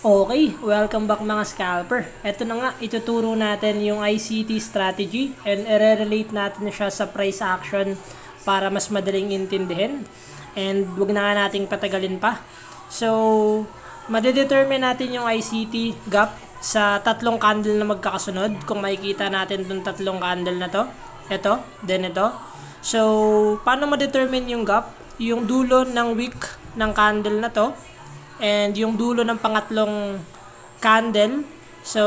Okay, welcome back mga scalper. Ito na nga, ituturo natin yung ICT strategy and i-relate natin siya sa price action para mas madaling intindihin. And wag na nga nating patagalin pa. So, madedetermine natin yung ICT gap sa tatlong candle na magkakasunod. Kung makikita natin itong tatlong candle na to, ito, then ito. So, paano ma-determine yung gap? Yung dulo ng wick ng candle na to and yung dulo ng pangatlong candle. So,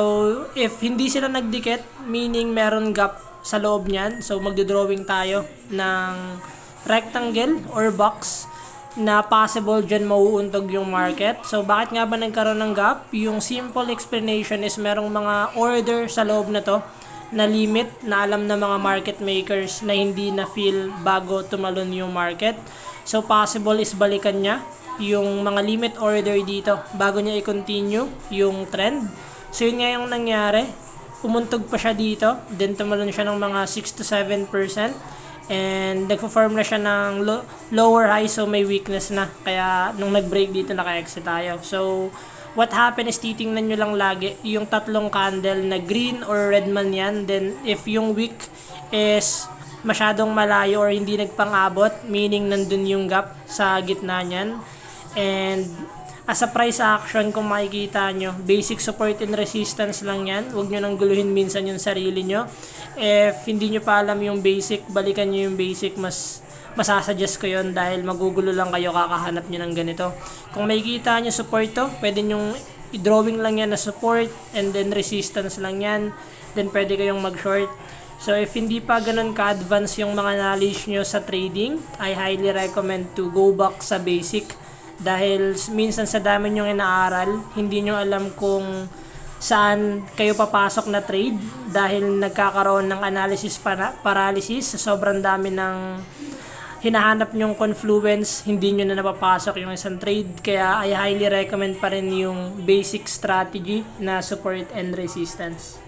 if hindi sila nagdikit, meaning meron gap sa loob niyan. So, magdodrawing tayo ng rectangle or box na possible dyan mauuntog yung market. So, bakit nga ba nagkaroon ng gap? Yung simple explanation is merong mga order sa loob na to na limit na alam na mga market makers na hindi na feel bago tumalon yung market. So, possible is balikan niya yung mga limit order dito bago niya i-continue yung trend. So yun nga yung nangyari, umuntog pa siya dito, then tumalon siya ng mga 6 to 7% and nagpo-form na siya ng lower high, so may weakness na, kaya nung nag-break dito naka-exit tayo. So what happened is titingnan nyo lang lagi yung tatlong candle na green or red man yan, then if yung wick is masyadong malayo or hindi nagpang-abot, meaning nandun yung gap sa gitna niyan. And as a price action, kung makikita nyo, basic support and resistance lang yan. Huwag nyo nang guluhin minsan yung sarili nyo. If hindi nyo pa alam yung basic, balikan nyo yung basic. Masasuggest ko yun dahil magugulo lang kayo kakahanap nyo ng ganito. Kung makikita nyo support to, pwede nyo i-drawing lang yan na support and then resistance lang yan. Then pwede kayong mag-short. So if hindi pa ganun ka-advance yung mga knowledge nyo sa trading, I highly recommend to go back sa basic. Dahil minsan sa dami nyong inaaral, hindi nyo alam kung saan kayo papasok na trade dahil nagkakaroon ng analysis paralysis sa sobrang dami ng hinahanap nyong confluence, hindi nyo na napapasok yung isang trade. Kaya I highly recommend pa rin yung basic strategy na support and resistance.